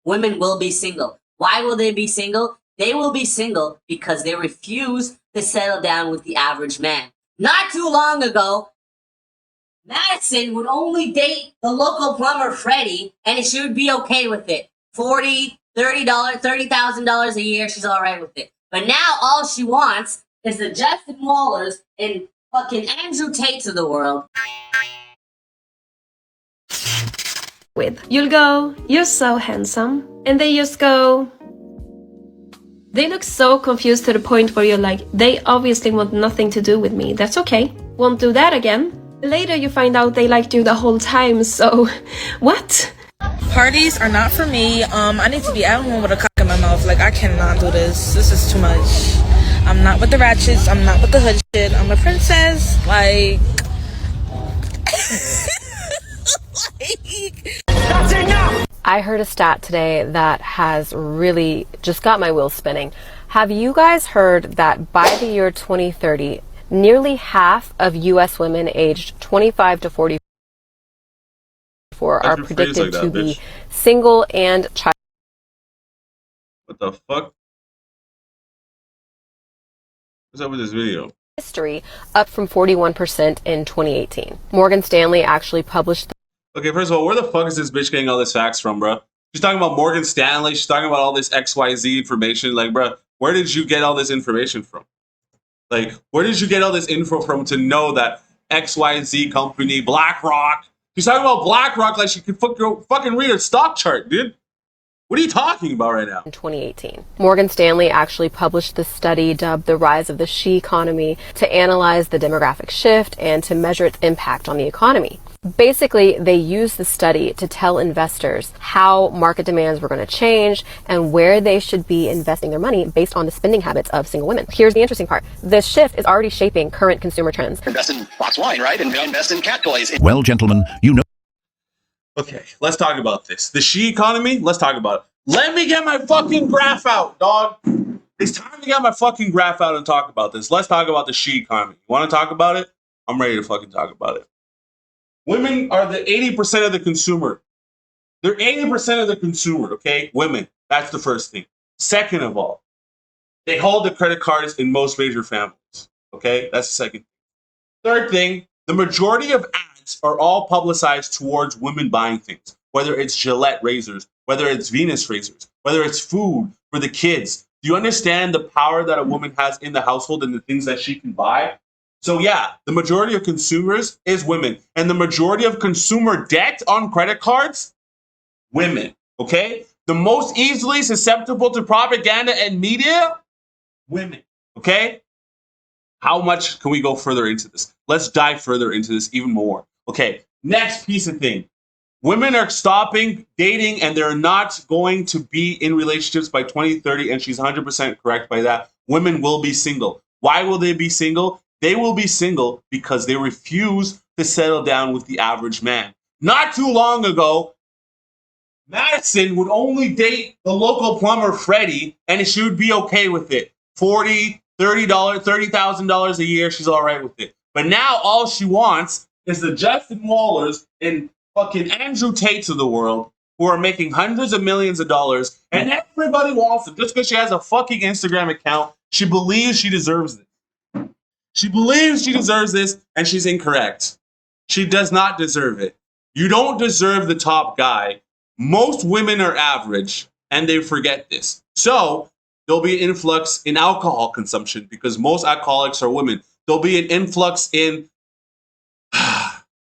women will be single. Why will they be single? They will be single because they refuse to settle down with the average man. Not too long ago, Madison would only date the local plumber Freddie, and she would be okay with it. $40, $30, $30,000 a year, she's all right with it. But now all she wants is the Justin Wallers and fucking Andrew Tates of the world. You'll go, "You're so handsome," and they just go. They look so confused to the point where you're like, they obviously want nothing to do with me. That's okay. Won't do that again. Later you find out they liked you the whole time, so what? Parties are not for me. I need to be at home with a cock in my mouth. Like, I cannot do this. This is too much. I'm not with the ratchets. I'm not with the hood shit. I'm a princess. Like... That's enough! I heard a stat today that has really just got my wheels spinning. Have you guys heard that by the year 2030, nearly half of U.S. women aged 25 to 44 are predicted to be single and child? What the fuck? What's up with this video? History, up from 41% in 2018. Morgan Stanley actually published. Okay, first of all, where the fuck is this bitch getting all this facts from, bro? She's talking about Morgan Stanley. She's talking about all this XYZ information. Like, bro, where did you get all this information from? Like, where did you get all this info from to know that XYZ company, BlackRock? She's talking about BlackRock like she could fucking read a stock chart, dude. What are you talking about right now? In 2018. Morgan Stanley actually published the study dubbed The Rise of the She Economy to analyze the demographic shift and to measure its impact on the economy. Basically, they used the study to tell investors how market demands were going to change and where they should be investing their money based on the spending habits of single women. Here's the interesting part. This shift is already shaping current consumer trends. Invest in box wine, right? And invest in cat toys. Well, gentlemen, you know. Okay, let's talk about this. The she economy, let's talk about it. Let me get my fucking graph out, dog. It's time to get my fucking graph out and talk about this. Let's talk about the she economy. You want to talk about it? I'm ready to fucking talk about it. Women are the 80% of the consumer. They're 80% of the consumer, okay? Women. That's the first thing. Second of all, they hold the credit cards in most major families, okay? That's the second thing. Third thing, the majority of ads are all publicized towards women buying things, whether it's Gillette razors, whether it's Venus razors, whether it's food for the kids. Do you understand the power that a woman has in the household and the things that she can buy? So yeah, the majority of consumers is women. And the majority of consumer debt on credit cards, women, okay? The most easily susceptible to propaganda and media, women, okay? How much can we go further into this? Let's dive further into this even more. Okay, next piece of thing. Women are stopping dating and they're not going to be in relationships by 2030, and she's 100% correct by that. Women will be single. Why will they be single? They will be single because they refuse to settle down with the average man. Not too long ago, Madison would only date the local plumber Freddie, and she would be okay with it. $40, $30, $30,000 a year, she's all right with it. But now all she wants is the Justin Wallers and fucking Andrew Tates of the world who are making hundreds of millions of dollars, and everybody wants it. Just because she has a fucking Instagram account, she believes she deserves it. She believes she deserves this, and she's incorrect. She does not deserve it. You don't deserve the top guy. Most women are average, and they forget this. So there'll be an influx in alcohol consumption because most alcoholics are women. There'll be an influx in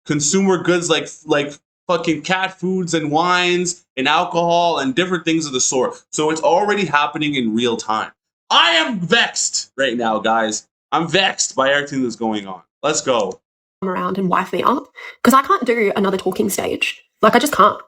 consumer goods like fucking cat foods and wines and alcohol and different things of the sort. So it's already happening in real time. I am vexed right now, guys. I'm vexed by everything that's going on. Let's go. Around and wife me up because I can't do another talking stage. Like, I just can't.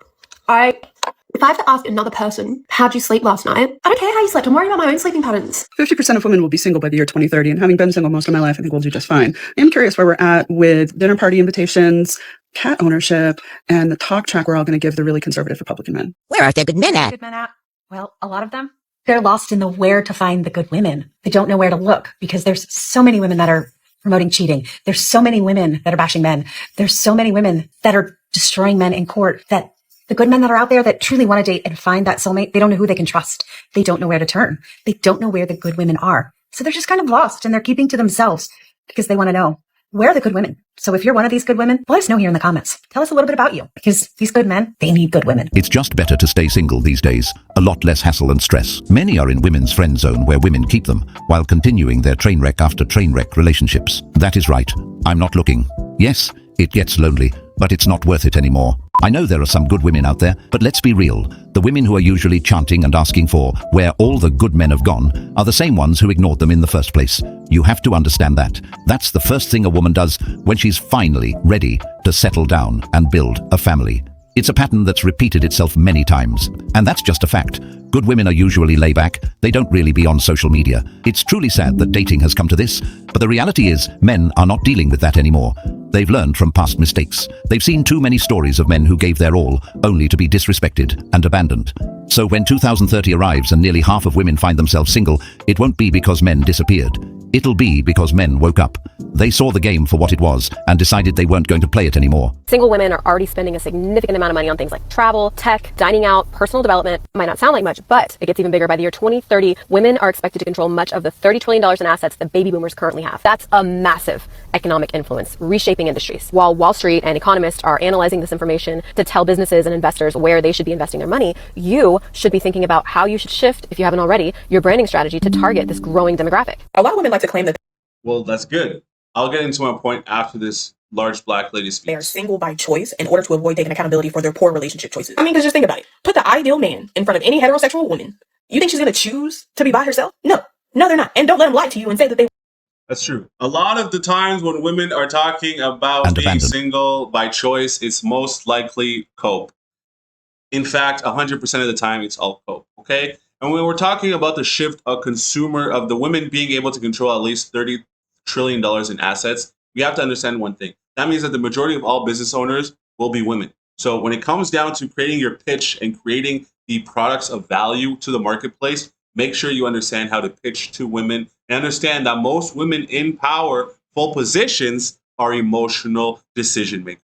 If I have to ask another person, how'd you sleep last night? I don't care how you slept. I'm worried about my own sleeping patterns. 50% of women will be single by the year 2030, and having been single most of my life, I think we'll do just fine. I'm curious where we're at with dinner party invitations, cat ownership, and the talk track we're all going to give the really conservative Republican men. Where are the good men at? Good men at? Well, a lot of them. They're lost in the where to find the good women. They don't know where to look because there's so many women that are promoting cheating. There's so many women that are bashing men. There's so many women that are destroying men in court that The good men that are out there that truly want to date and find that soulmate, they don't know who they can trust. They don't know where to turn. They don't know where the good women are. So they're just kind of lost and they're keeping to themselves because they want to know, where are the good women? So if you're one of these good women, let us know here in the comments. Tell us a little bit about you, because these good men, they need good women. It's just better to stay single these days. A lot less hassle and stress. Many are in women's friend zone where women keep them while continuing their train wreck after train wreck relationships. That is right. I'm not looking. Yes, it gets lonely, but it's not worth it anymore. I know there are some good women out there, but let's be real. The women who are usually chanting and asking for where all the good men have gone are the same ones who ignored them in the first place. You have to understand that. That's the first thing a woman does when she's finally ready to settle down and build a family. It's a pattern that's repeated itself many times. And that's just a fact. Good women are usually layback. They don't really be on social media. It's truly sad that dating has come to this, but the reality is men are not dealing with that anymore. They've learned from past mistakes. They've seen too many stories of men who gave their all only to be disrespected and abandoned. So when 2030 arrives and nearly half of women find themselves single, it won't be because men disappeared. It'll be because men woke up. They saw the game for what it was and decided they weren't going to play it anymore. Single women are already spending a significant amount of money on things like travel, tech, dining out, personal development. Might not sound like much, but it gets even bigger. By the year 2030, women are expected to control much of the $30 trillion in assets that baby boomers currently have. That's a massive economic influence, reshaping industries. While Wall Street and economists are analyzing this information to tell businesses and investors where they should be investing their money, you should be thinking about how you should shift, if you haven't already, your branding strategy to target this growing demographic. A lot of women like to claim that Well, that's good. I'll get into my point after this large black lady speaks. they are single by choice in order to avoid taking accountability for their poor relationship choices. I mean, because just think about it. Put the ideal man in front of any heterosexual woman. You think she's going to choose to be by herself? No. No, they're not. And don't let them lie to you and say that they... That's true. A lot of the times when women are talking about being single by choice, it's most likely cope. In fact, 100% of the time, it's all cope, okay? And when we're talking about the shift of consumer, of the women being able to control at least $30 trillion in assets, we have to understand one thing. That means that the majority of all business owners will be women. So when it comes down to creating your pitch and creating the products of value to the marketplace, make sure you understand how to pitch to women and understand that most women in powerful positions are emotional decision makers.